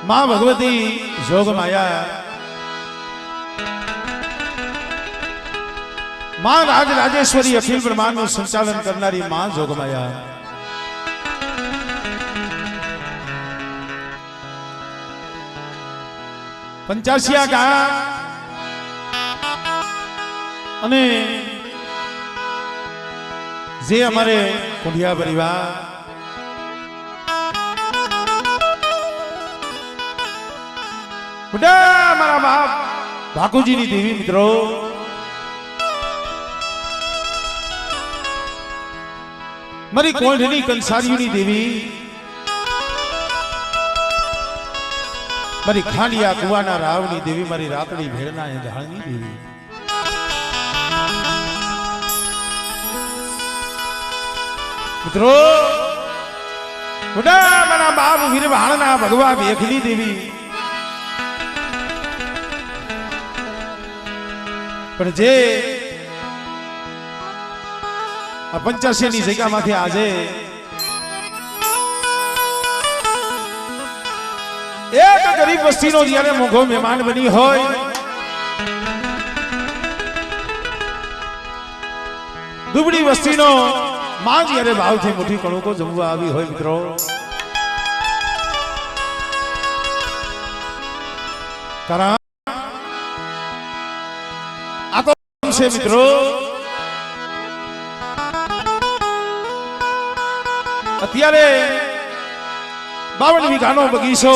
मां भगवती जोग माया, मां राज राजेश्वरी अखिल ब्रह्मांड નું સંચાલન કરનારી मां जोग माया। पंचासिया गाम અને જે અમારે કુંડિયા પરિવાર બધા મારા બાપ ભાકુજીની દેવી મિત્રો, મારી કોંઢની કંસારીઓની દેવી, મારી ખાંડિયા કુવાના રાવની દેવી, મારી રાતડી ભેળના ઢાળની દેવી, મિત્રો બધા મારા બાપ વીરવાણના ભગવા ભેખની દેવી, પણ જે આ 85 ની જગ્યામાંથી આજે એક ગરીબ વસ્તીનો જ્યારે મોંઘો મહેમાન બની હોય, દુબળી વસ્તીનો માં જ્યારે ભાવથી મોટી કણુકો જમવા આવી હોય મિત્રો, કારણ આ તો છે મિત્રો અત્યારે 52 વીઘાનો બગીચો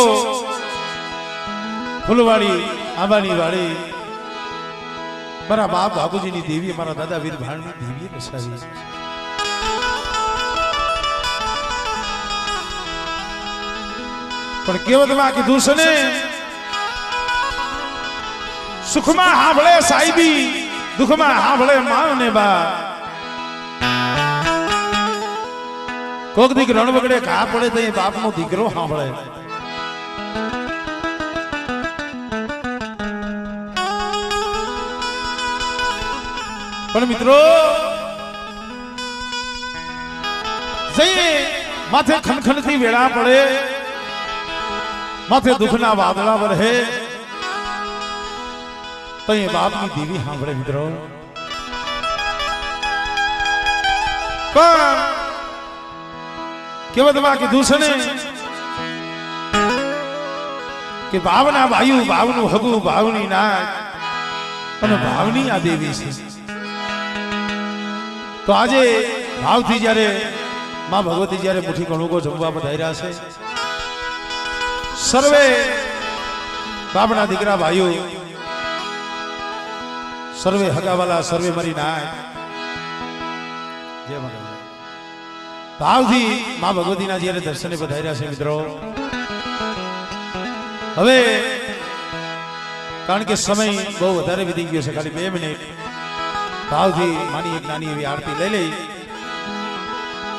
ફૂલવાડી આંબાની વાડી મારા બાપ ભાગુજીની દેવી, મારા દાદા વીર ભાણની દેવીએ બસાવી, પણ કેવતમાં કીધું છે ને, સુખમાં હાંભળે સાહેબી, દુઃખમાં હાંભળે માં ને બા, કોક દીક રણ વગડે ઘા પડે તો એ બાપનો દીકરો સાંભળે। પણ મિત્રો જઈએ માથે ખનખનથી વેળા પડે, માથે દુઃખના વાદળા વરહે તો એ બાપની દેવી સાંભળે મિત્રો। પણ કેવતમાં કીધું છે ને કે ભાવના વાયુ, ભાવનું હગું, ભાવની નાક અને ભાવની આ દેવી છે। તો આજે ભાવથી જ્યારે માં ભગવતી જ્યારે મુઠ્ઠી કણુકો જમવા પધાર્યા છે, સર્વે બાપના દીકરા ભાઈઓ, સર્વે હગાવાલા, સર્વે મારી નાક, જય માતા ભાવથી માં ભગવતીના જ્યારે દર્શને પધાર્યા છે મિત્રો। હવે કારણ કે સમય બહુ વધારે વીતી ગયો છે, ખાલી 2 મિનિટ ભાવથી માની એક નાની એવી આરતી લઈ લઈ,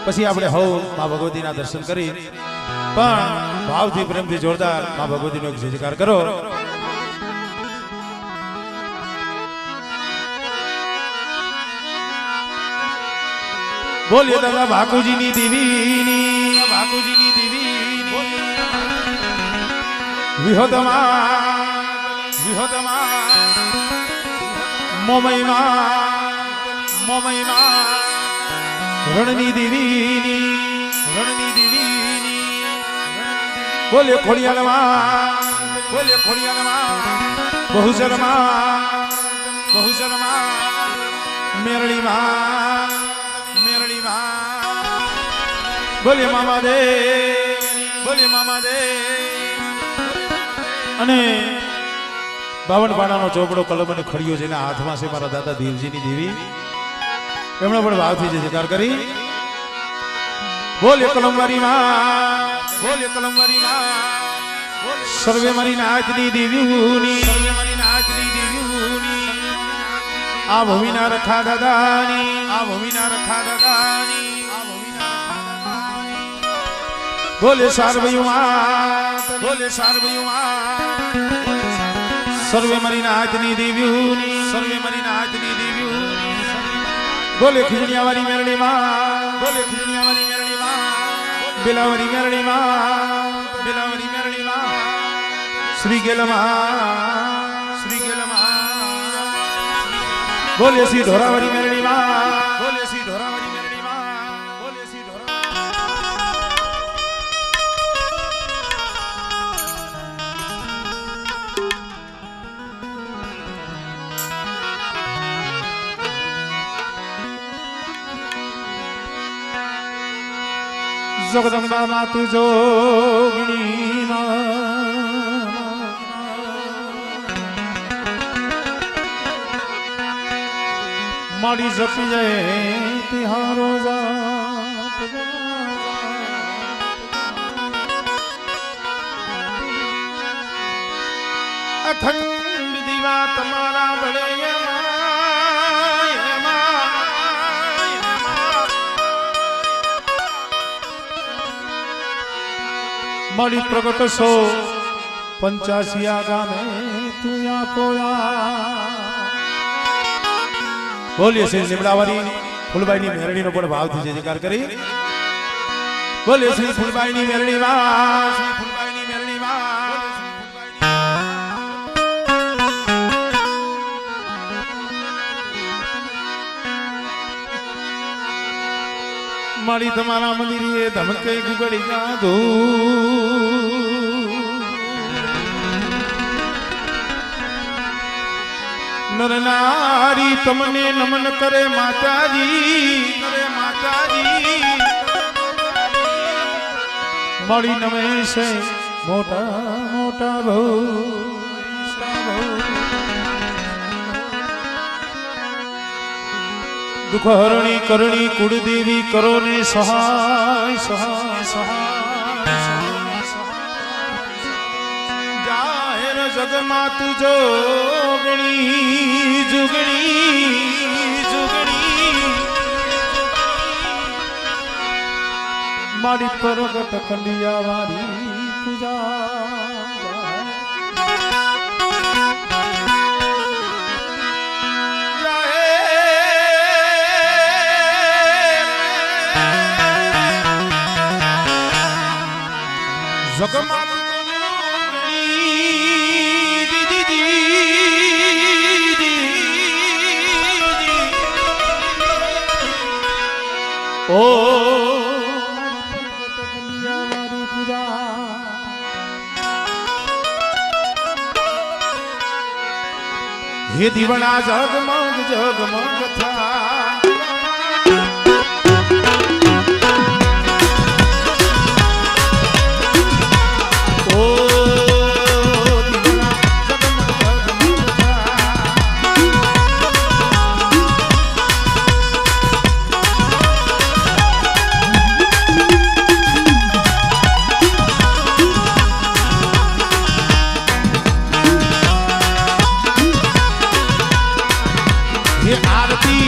પછી આપણે હવ માં ભગવતીના દર્શન કરી, પણ ભાવથી પ્રેમથી જોરદાર માં ભગવતીનો એક જયકાર કરો। બોલીએ દાદા ભાકુજીની દેવીની, ભાકુજીની દેવીની વિહોતમાં, વિહોતમાં મોમયમાં, મોમયમાં રણની દેવીની, રણની દેવીની બોલીએ ખોડિયાલમાં, બોલીએ ખોડિયાલમાં બહુચરમાં, બહુચરમાં મેરળીમાં, બોલીએ મામા દે, બોલીએ મામા દે। અને 52 પાડાનો ચોપડો કલમ અને ખડીયો જેના હાથમાં છે મારા દાદા દેવજીની દેવી, એમણે પણ ભાવથી જે જયકાર કરી। બોલીએ કલમવારી માં, બોલીએ કલમવારી માં સર્વે મારી નાચની દેવીઓની, સર્વે મારી નાચની દેવીઓની આ ભૂમિના રખા દાદાની, આ ભૂમિના રખા દાદાની, બોલે સારભયુમાં, બોલે સારભયુમાં સર્વે મારી નાચની દેવીઓની, સર્વે મારી નાચની દેવીઓની બોલે ખીજણીયાવાળી મેરડીમાં, બોલે ખીજણીયાવાળી મેરડીમાં, બેલાવાળી મેરડીમાં, બેલાવાળી મેરડીમાં श्री गेलमा बोले श्री ढोरावरी मेरणी मां बोले श्री ढोरावरी मेरणी मां बोले श्री जगदंबा मातु जोगिनी माड़ी जपी जाए तिहारो जाप अखंड दीवा तमारा बड़े माड़ी प्रगट सो 85 गामे तू या पोया बोलिए श्री निमलावारी फूलबाई ની મેરણી નો પણ ભાવથી જયકાર કરી બોલિए શ્રી ફૂલબાઈ ની મેરણી માં શ્રી ફૂલબાઈ ની મેરણી માં મારી તમારા મંદિરે ધમકે ગુગડી જાદુ नर नारी तमने नमन करे माताजी मड़ी नमे से मोटा मोटा बहु दुख हरणी करणी कुलदेवी करो ने सहाय सहाय सहाय जाहिर जगमा तू जोगणी जुगणी जुगणी मारी परगट कंडिया वारी पूजा जगमा ओ ये दीवाना जगमग जगमग था ये आरती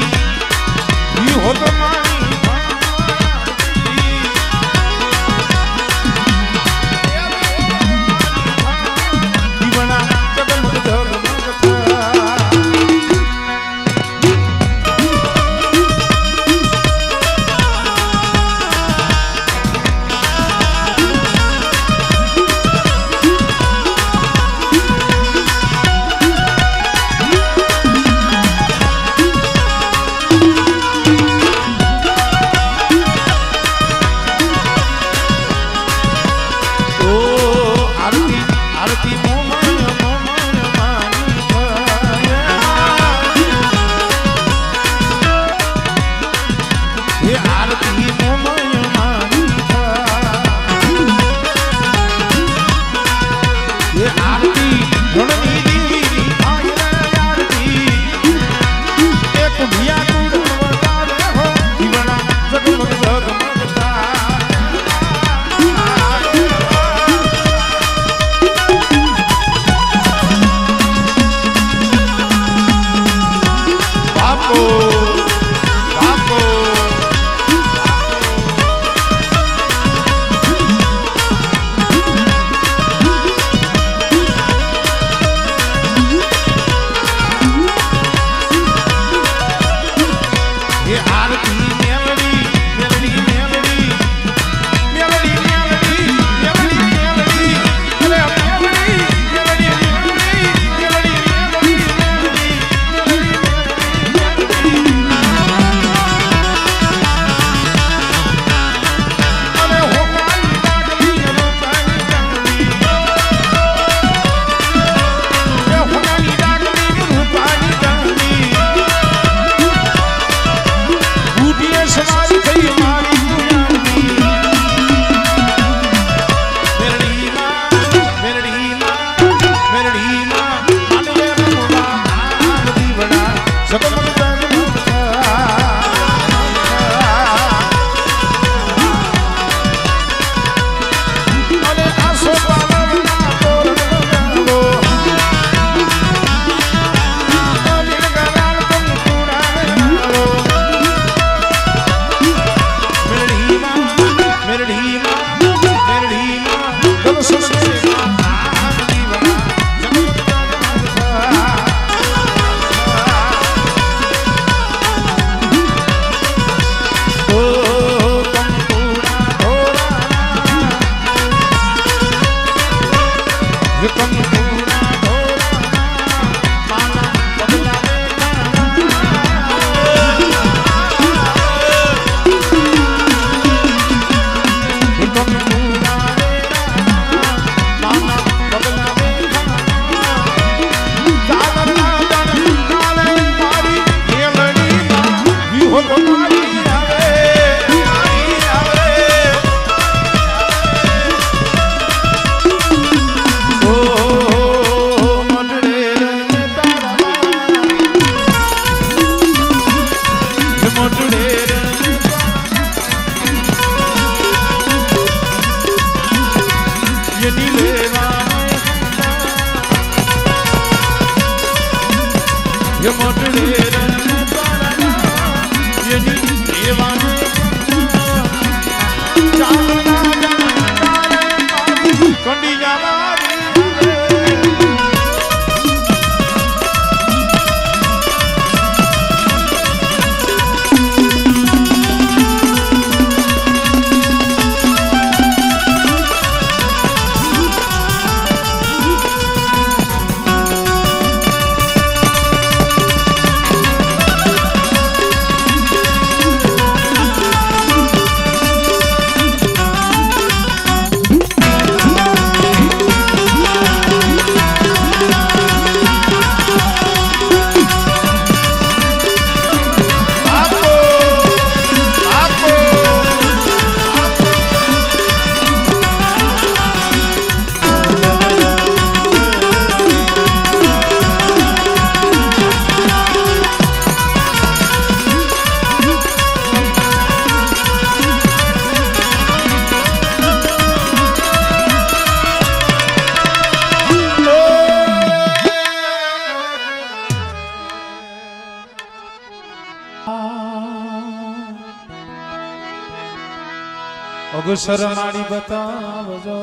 અગસર મારી બતાવજો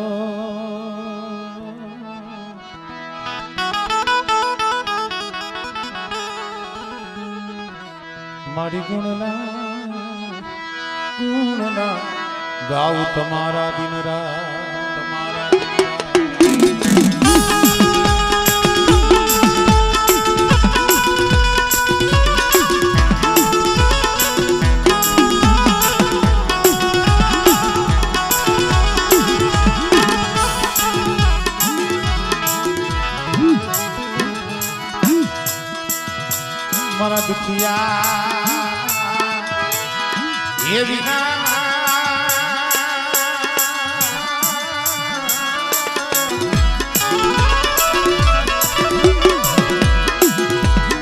મારી ગુણના ગાઉ તમારા દિન રાત તમારા મારા દુખિયા એ વિના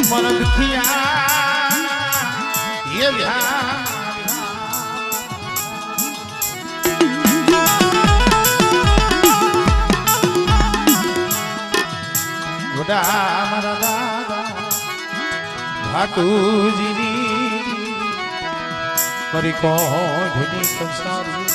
મારા દુખિયા એ વિના ગોડા મારા દાદા ઠાકુરજીની મારી કોઢની કંસારી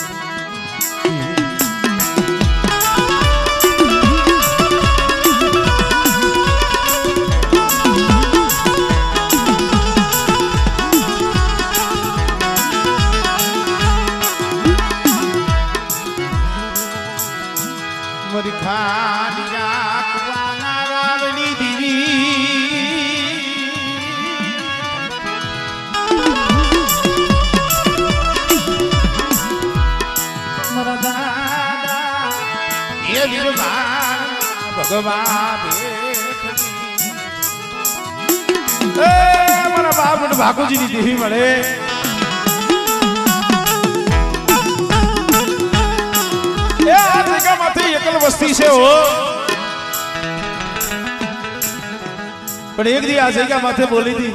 મારી ખાડિયા કુવાના રાવની દીવી મારા દાદા એ વીરભાન ભગવાન મારા બાપ ભાગુજીની દેવી મળે એકલ વસ્તી છે હો પણ એક દી આ જગ્યા માથે બોલી હતી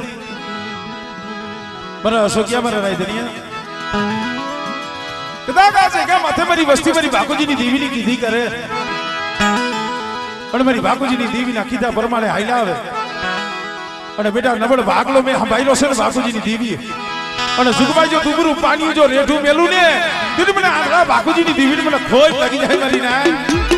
મને અશોકિયા મારા રાય ધનિયા કદાચ આ જગ્યા માથે મારી વસ્તી મારી બાપુજીની દેવીની કીધી કરે અને મારી બાપુજીની દેવીના કીધા પ્રમાણે હાઈલા આવે અને બેટા નબળ ભાગલો મેં સંભાળ્યો છે ને બાપુજીની દેવી અને સુખભાઈ જો ડુબરું પાણી જો રેઠું મેલું ને તો મને આ બાપુજીની દેવીને મને ખોજ લાગી જાય મારી ના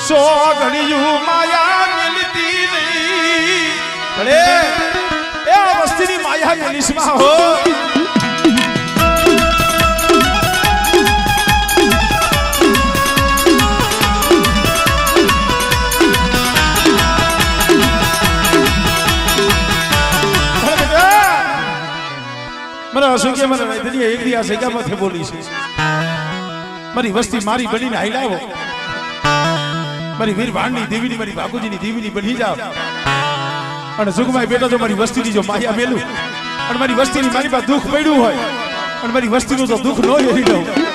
सो घड़ियों माया मिलती नहीं अरे ए वस्ती माया मिलिस्मा हो મને અશોકે મને વૈદની એક દી આ જગ્યા માથે બોલી છે મારી વસ્તી મારી બનીને હાઈલાવો મારી વીર ભાણની દેવીની મારી બાપુજીની દેવીની બની જાવ અને સુખભાઈ બેટા જો મારી વસ્તીની જો માયા મેલું અને મારી વસ્તીની મારી પાસે દુઃખ પડ્યું હોય અને મારી વસ્તીનું જો દુઃખ ન એરી લઉં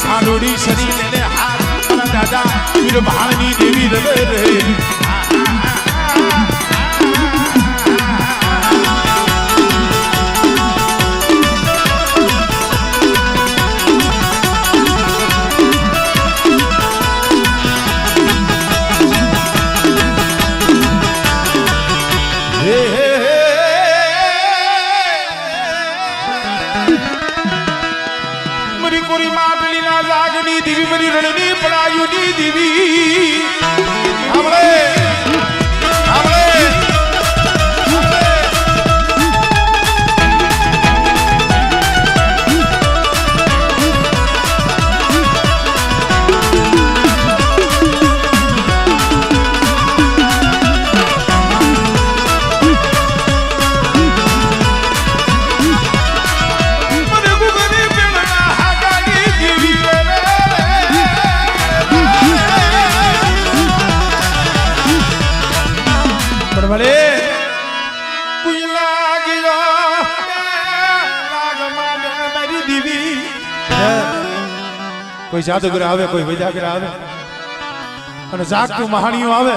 खानोड़ी शरीर ने हाथ दादा फिर भाणी देवी रे देवी मेरी रणनी पड़ायुनी देवी हमरे हमरे भले कोई लागियो लाग माने मेरी देवी कोई जादूगर आवे कोई वैजागर आवे અને જાગતું મહાણીઓ આવે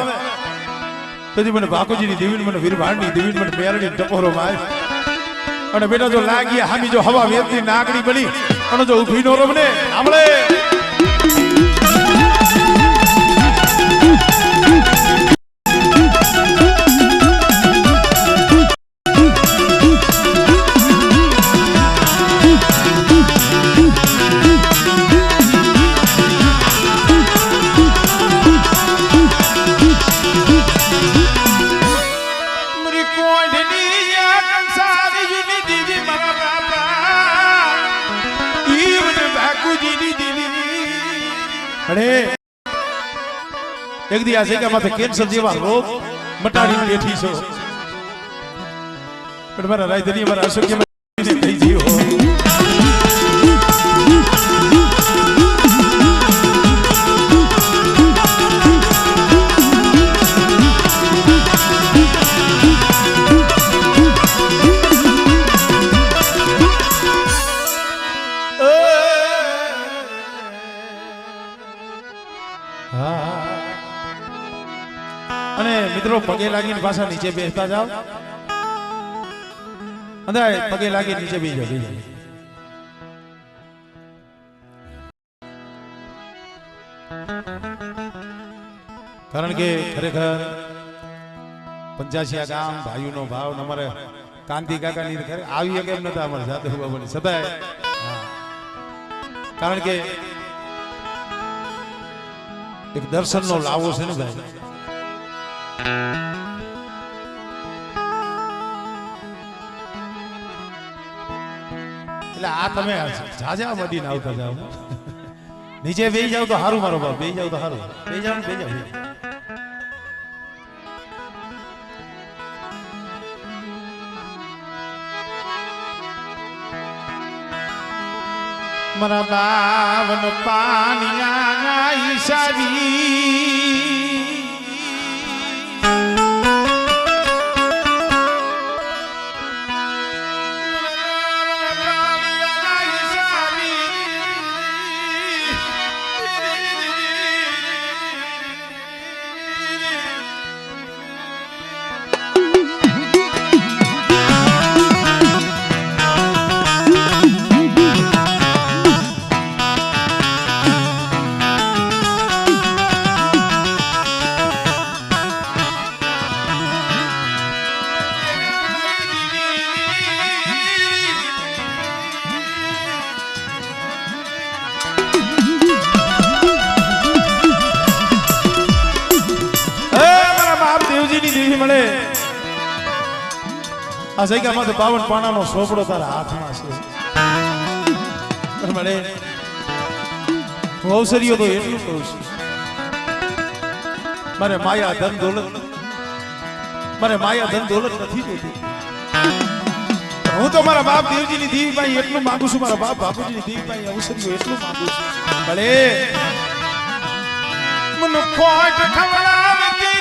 તેથી મને બાકુજીની દેવીને મને વીરભાણની દેવીને મને મેરડી ટકોરો માર અને બેટા જો લાગી હામી જો હવા વેતી નાગડી બની અને જો ઊભી નો રમને આમળે अरे एक दी आ जगह माथे कैंसर जेवा रोग मटाड़ी बैठी छो पण मारा राजधानी मारा अशोक में થઈ જીઓ હા અને મિત્રો પગે લાગીને પાછા નીચે બેસતા જાઓ અંદર પગે લાગી નીચે બેસી જાઓ કારણ કે ખરેખર 85 ગામ ભાઈઓનો ભાવ અમારે કાંતિ કાકા ની ખરે આવી કેમ નતા અમારે જાતે બાબાની સદાય કારણ કે એક દર્શનનો લાવો છે ને ભાઈ એટલે આ તમે જાજા મદીને આવતા જાવ નીચે બેસી જાવ તો સારું મારો બાપ બેસી જાવ તો સારું બેસી જાવ બેસી જાવ મારા બાવન પાનિયા ઈશારી મળે આ જગ્યામાં તો 52 પાણાનો સોપડો તારા હાથમાં છે મળે હું અવસરીઓ તો એટલું કહું છું મારે માયા ધન દોલત નથી જોતી હું તો મારા બાપ દેવજીની દેવી પાસે એટલું માંગુ છું મારા બાપ બાપુજીની દેવી પાસે અવસરીઓ એટલું માંગુ છું ભલે મને ખોટ ખવડાવતી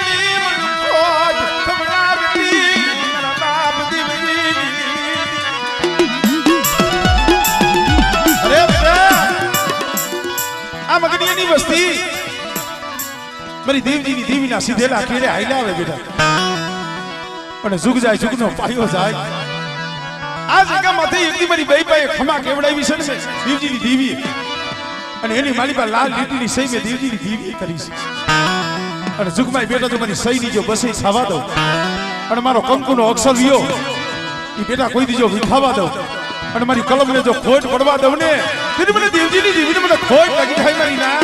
મગનીની વસ્તી મારી દેવજીની દેવીના સીધેલા કેડે હાઈલા આવે બેટા અને જુગ જાય જુગનો પાયો જાય આ જગ્યામાંથી એકદી મારી બે પાસે ખમા કેવડાવી છે ને દેવજીની દેવી અને એની મારી પાસે લાલ લીટીની સહી મેં દેવજીની દેવી કરી છે અને જુગમાં બેટા તો મારી સહી ની જો બસે થવા દઉં અને મારો કંકુનો અક્ષર વિયો એ બેટા કોઈ દીજો વિખાવા દઉં અને મારી કલમને જો ખોટ પડવા દઉં ને તેથી મને દેવજીની દેવીને મને ખોટ લાગી થાય મારી ના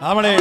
આપણે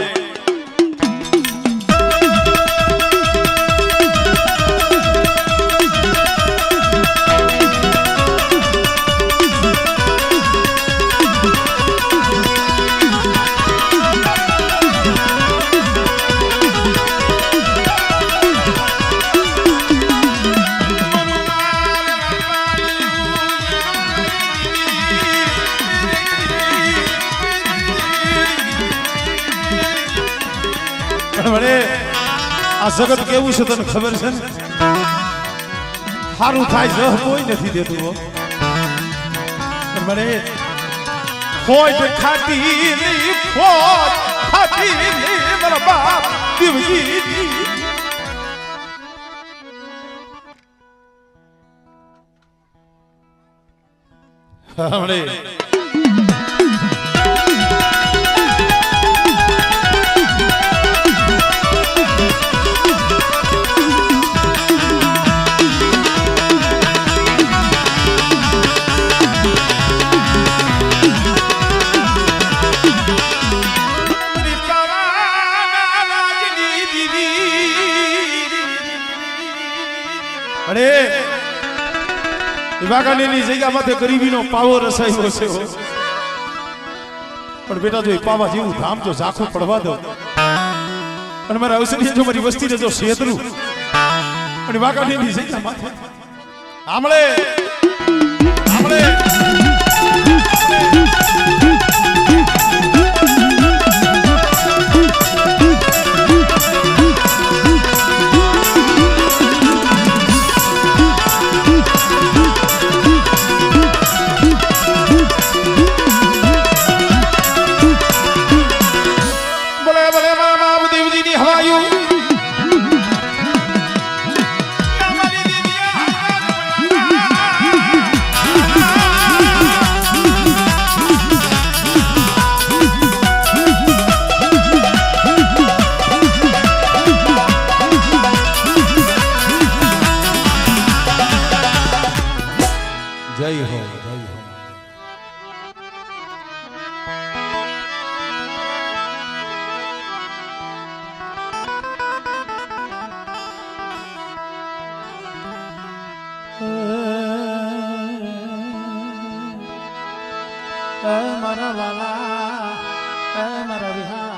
આ જગત કેવું છે તને ખબર છે ને સારું થાય છે કોઈ નથી દેતું મને ખોટ ખાતી મારા બાપ દેવજી હમણે વાઘાની જગ્યામાં ગરીબીનો પાવો રસાયો છે પણ બેટા જો પાવા જેવું ધામ જો ઝાખું પડવા દો અને મારા અવસરીએ જો મારી વસ્તીને જો છેતરું અને વાઘાની જગ્યામાં આમળે આમળે જય હો જય હો મારા વાલા મારા વિહાર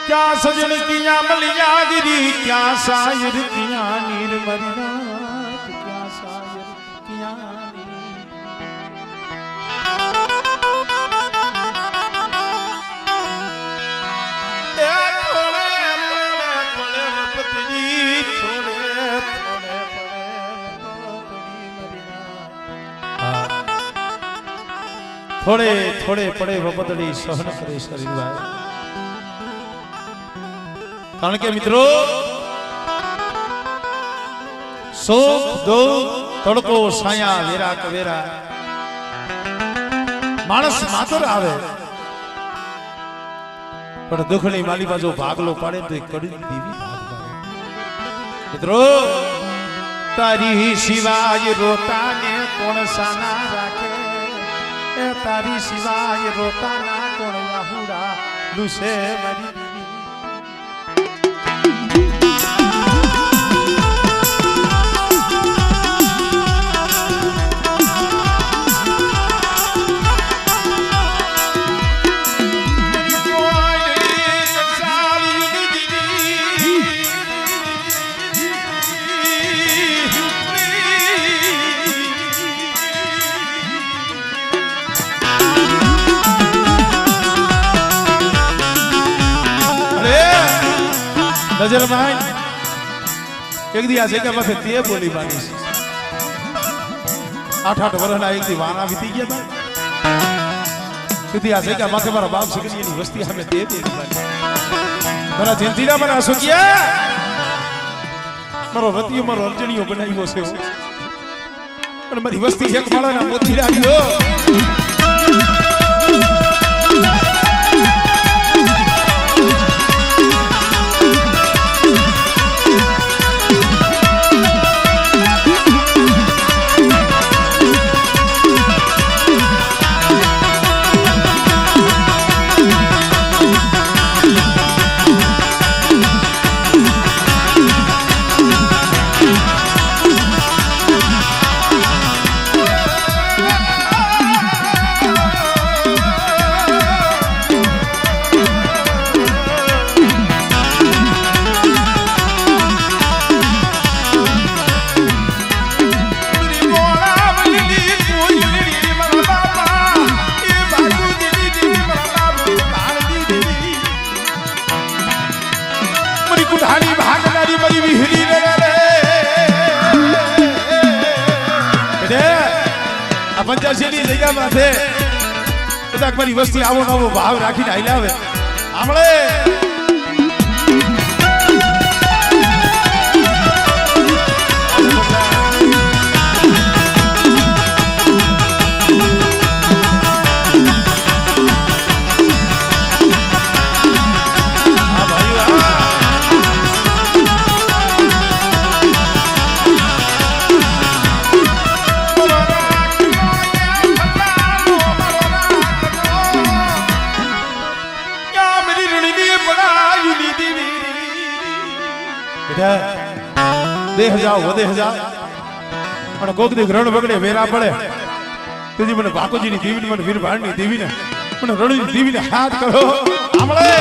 क्या सजन किया मलिया गिरी क्या शायर किया नीर मरिनाथ क्या शायर किया थोड़े थोड़े पड़े वपतड़ी सहन करे शरीर भाई કારણ કે મિત્રો સુખ દુઃખ તડકો છાયા વેરા કવેરા માણસ માતર આવે પણ દુઃખની માલીમાં જો ભાગલો પાડે તો કડી દેવી ભાગ પાડે મિત્રો તારી સિવાય રોતાને કોણ સાના રાખે એ તારી સિવાય રોતાના કોણ વાહુડા લુસે મરી नजर में एक दी आसे के माथे ते बोली बानी 8-8 वर्षना एक दी वाना बीती गया था सीधी आसे के माथे मारा बाप सिकनी ની વસ્તી હમે તે બોલી બાની મારા જંતીરા મને આસો કિયા મારો રતિયો મારો અર્જણીયો બનાવ્યો છે પણ મારી વસ્તી એક માળાના મોતી રાખ્યો પંચાસી જગ્યા માથે કદાચ મારી વસ્તી આવો નવો ભાવ રાખીને આયલા આવે આમળે देह जाओ वो देह जाओ અને કોક દી ગ્રહણ બગડે વેરા પડે તુજી મને ભાકોજી ની દેવી મને વીર ભાણ ની દેવી ને મને રણી દીવીને હાથ કરો આમળે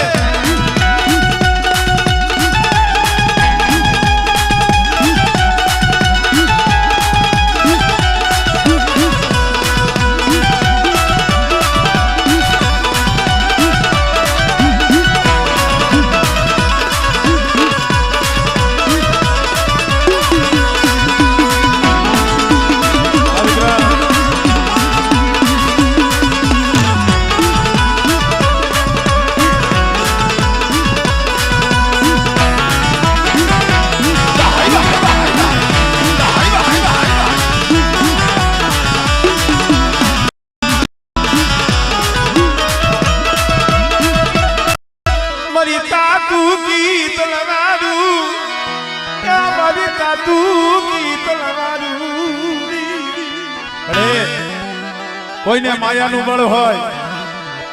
કોઈને માયાનું બળ હોય,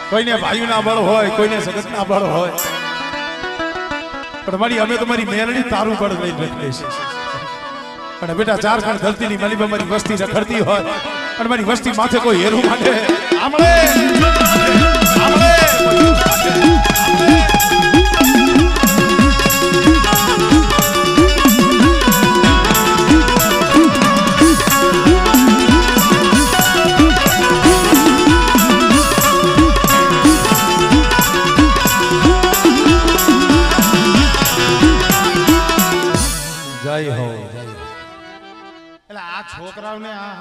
કોઈને ભાઈના બળ હોય, કોઈને જગતના બળ હોય, પણ મારી અમે તો મારી મેરડી તારું બળ લઈને બેઠી છે. અને બેટા ઝારખંડ ધરતીની મારી મારી વસ્તી રખડતી હોય અને મારી વસ્તી માથે કોઈ હેરું માંડે આમળે આમળે છોકરાઓને આ